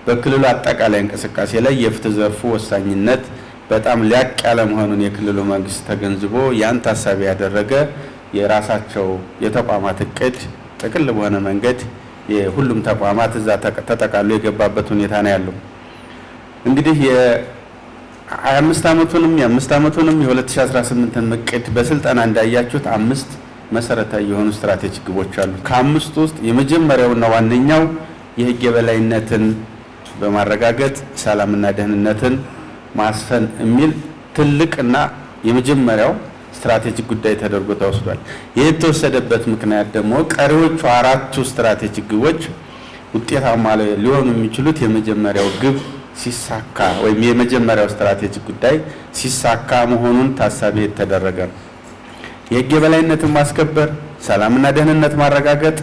በክልሉ አጠቃላይ እንቅስቃሴ ላይ የፍትህ ዘርፉ ወሳኝነት በጣም ሊያቅ ያለ መሆኑን የክልሉ መንግስት ተገንዝቦ ያን ታሳቢ ያደረገ የራሳቸው የተቋማት እቅድ ጥቅል በሆነ መንገድ የሁሉም ተቋማት እዛ ተጠቃሎ የገባበት ሁኔታ ነው ያለው። እንግዲህ የ25 ዓመቱንም የ5 ዓመቱንም የ2018ን እቅድ በስልጠና እንዳያችሁት 5 መሰረታዊ የሆኑ ስትራቴጂክ ግቦች አሉ። ከአምስቱ ውስጥ የመጀመሪያውና ዋነኛው የህግ የበላይነትን በማረጋገጥ ሰላምና ደህንነትን ማስፈን የሚል ትልቅና የመጀመሪያው ስትራቴጂክ ጉዳይ ተደርጎ ተወስዷል። ይህ የተወሰደበት ምክንያት ደግሞ ቀሪዎቹ 4ቱ ስትራቴጂክ ግቦች ውጤታማ ሊሆኑ የሚችሉት የመጀመሪያው ግብ ሲሳካ ወይም የመጀመሪያው ስትራቴጂክ ጉዳይ ሲሳካ መሆኑን ታሳቢ የተደረገ ነው። የህግ የበላይነትን ማስከበር፣ ሰላምና ደህንነት ማረጋገጥ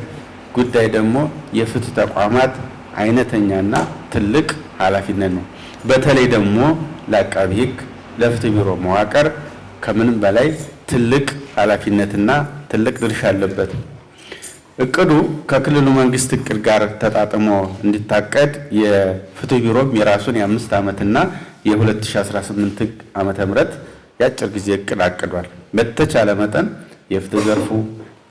ጉዳይ ደግሞ የፍትህ ተቋማት አይነተኛና ትልቅ ኃላፊነት ነው። በተለይ ደግሞ ለአቃቢ ህግ ለፍትህ ቢሮ መዋቅር ከምንም በላይ ትልቅ ኃላፊነትና ትልቅ ድርሻ አለበት። እቅዱ ከክልሉ መንግስት እቅድ ጋር ተጣጥሞ እንዲታቀድ የፍትህ ቢሮም የራሱን የ5 ዓመትና የ2018 ዓመተ ምህረት የአጭር ጊዜ እቅድ አቅዷል። በተቻለ መጠን የፍትህ ዘርፉ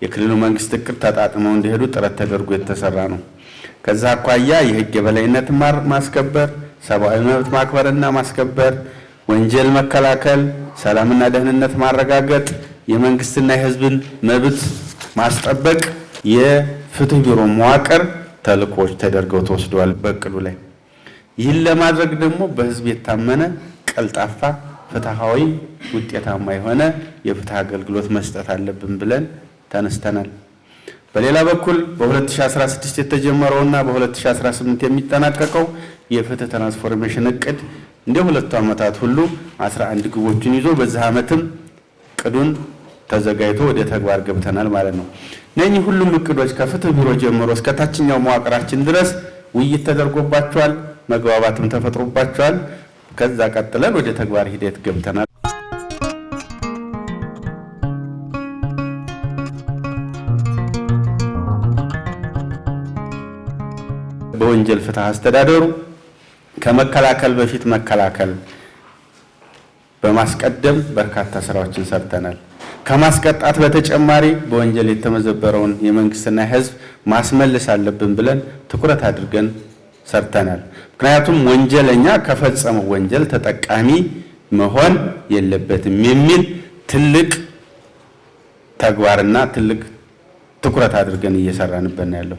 የክልሉ መንግስት እቅድ ተጣጥመው እንዲሄዱ ጥረት ተደርጎ የተሰራ ነው። ከዛ አኳያ የህግ የበላይነት ማስከበር፣ ሰብአዊ መብት ማክበርና ማስከበር፣ ወንጀል መከላከል፣ ሰላምና ደህንነት ማረጋገጥ፣ የመንግስትና የህዝብን መብት ማስጠበቅ የፍትህ ቢሮ መዋቅር ተልእኮች ተደርገው ተወስደዋል በእቅዱ ላይ። ይህን ለማድረግ ደግሞ በህዝብ የታመነ ቀልጣፋ ፍትሃዊ ውጤታማ የሆነ የፍትህ አገልግሎት መስጠት አለብን ብለን ተነስተናል። በሌላ በኩል በ2016 የተጀመረውና በ2018 የሚጠናቀቀው የፍትህ ትራንስፎርሜሽን እቅድ እንደ ሁለቱ ዓመታት ሁሉ 11 ግቦችን ይዞ በዚህ ዓመትም እቅዱን ተዘጋጅቶ ወደ ተግባር ገብተናል ማለት ነው። እነኚህ ሁሉም እቅዶች ከፍትህ ቢሮ ጀምሮ እስከ ታችኛው መዋቅራችን ድረስ ውይይት ተደርጎባቸዋል፣ መግባባትም ተፈጥሮባቸዋል። ከዛ ቀጥለን ወደ ተግባር ሂደት ገብተናል። በወንጀል ፍትህ አስተዳደሩ ከመከላከል በፊት መከላከል በማስቀደም በርካታ ስራዎችን ሰርተናል። ከማስቀጣት በተጨማሪ በወንጀል የተመዘበረውን የመንግስትና ህዝብ ማስመለስ አለብን ብለን ትኩረት አድርገን ሰርተናል። ምክንያቱም ወንጀለኛ ከፈጸመው ወንጀል ተጠቃሚ መሆን የለበትም የሚል ትልቅ ተግባርና ትልቅ ትኩረት አድርገን እየሰራንበት ነው ያለው።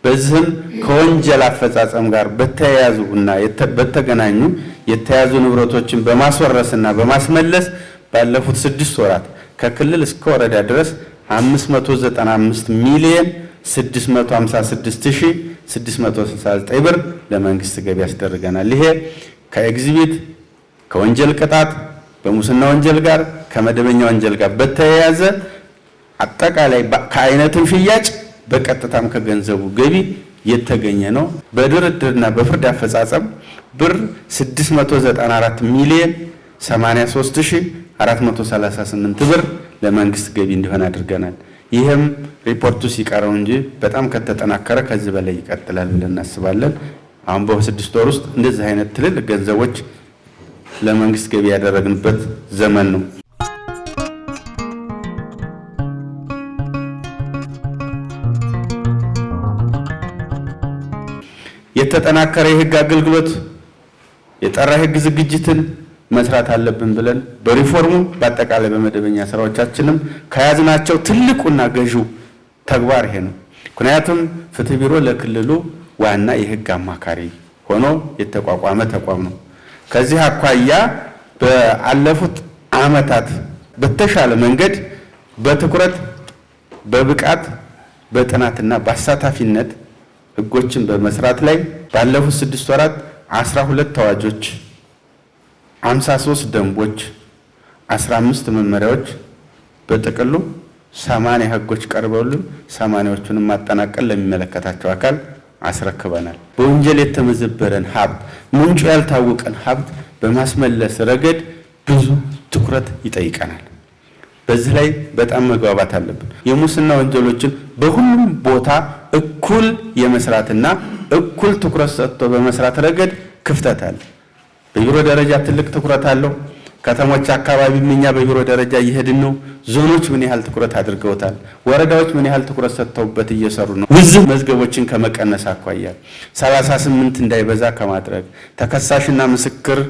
በዚህም ከወንጀል አፈጻጸም ጋር በተያያዙ እና በተገናኙ የተያዙ ንብረቶችን በማስወረስና በማስመለስ ባለፉት 6 ወራት ከክልል እስከ ወረዳ ድረስ 595 ሚሊዮን 656,669 ብር ለመንግስት ገቢ ያስደርገናል። ይሄ ከኤግዚቢት ከወንጀል ቅጣት በሙስና ወንጀል ጋር ከመደበኛ ወንጀል ጋር በተያያዘ አጠቃላይ ከአይነትም ሽያጭ በቀጥታም ከገንዘቡ ገቢ የተገኘ ነው። በድርድርና በፍርድ አፈጻጸም ብር 694 ሚሊዮን 83,438 ብር ለመንግስት ገቢ እንዲሆን አድርገናል። ይህም ሪፖርቱ ሲቀረው እንጂ በጣም ከተጠናከረ ከዚህ በላይ ይቀጥላል ብለን እናስባለን። አሁን በ6 ወር ውስጥ እንደዚህ አይነት ትልልቅ ገንዘቦች ለመንግስት ገቢ ያደረግንበት ዘመን ነው። የተጠናከረ የህግ አገልግሎት የጠራ ህግ ዝግጅትን መስራት አለብን ብለን በሪፎርሙ በአጠቃላይ በመደበኛ ስራዎቻችንም ከያዝናቸው ትልቁና ገዢው ተግባር ይሄ ነው። ምክንያቱም ፍትህ ቢሮ ለክልሉ ዋና የህግ አማካሪ ሆኖ የተቋቋመ ተቋም ነው። ከዚህ አኳያ በአለፉት ዓመታት በተሻለ መንገድ በትኩረት በብቃት በጥናትና በአሳታፊነት ህጎችን በመስራት ላይ ባለፉት 6 ወራት 12 አዋጆች፣ 53 ደንቦች፣ 15 መመሪያዎች በጥቅሉ 80 ህጎች ቀርበውልን 80ዎቹንም ማጠናቀል ለሚመለከታቸው አካል አስረክበናል። በወንጀል የተመዘበረን ሀብት ምንጩ ያልታወቀን ሀብት በማስመለስ ረገድ ብዙ ትኩረት ይጠይቀናል። በዚህ ላይ በጣም መግባባት አለብን። የሙስና ወንጀሎችን በሁሉም ቦታ እኩል የመስራትና እኩል ትኩረት ሰጥቶ በመስራት ረገድ ክፍተት አለ። በቢሮ ደረጃ ትልቅ ትኩረት አለው። ከተሞች አካባቢ እኛ በቢሮ ደረጃ እየሄድን ነው። ዞኖች ምን ያህል ትኩረት አድርገውታል? ወረዳዎች ምን ያህል ትኩረት ሰጥተውበት እየሰሩ ነው? ውዝፍ መዝገቦችን ከመቀነስ አኳያ 38 እንዳይበዛ ከማድረግ ተከሳሽና ምስክር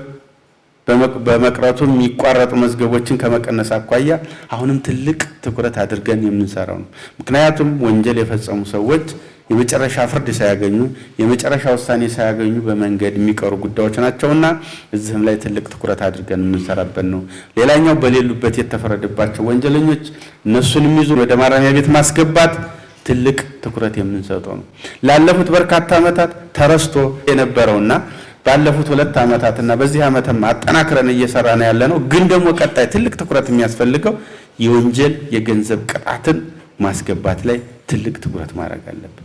በመቅረቱ የሚቋረጡ መዝገቦችን ከመቀነስ አኳያ አሁንም ትልቅ ትኩረት አድርገን የምንሰራው ነው። ምክንያቱም ወንጀል የፈጸሙ ሰዎች የመጨረሻ ፍርድ ሳያገኙ የመጨረሻ ውሳኔ ሳያገኙ በመንገድ የሚቀሩ ጉዳዮች ናቸውና እዚህም ላይ ትልቅ ትኩረት አድርገን የምንሰራበት ነው። ሌላኛው በሌሉበት የተፈረደባቸው ወንጀለኞች እነሱንም ይዞ ወደ ማረሚያ ቤት ማስገባት ትልቅ ትኩረት የምንሰጠው ነው። ላለፉት በርካታ ዓመታት ተረስቶ የነበረውና ባለፉት 2 ዓመታትና በዚህ ዓመትም አጠናክረን እየሰራን ያለነው ግን ደግሞ ቀጣይ ትልቅ ትኩረት የሚያስፈልገው የወንጀል የገንዘብ ቅጣትን ማስገባት ላይ ትልቅ ትኩረት ማድረግ አለብን።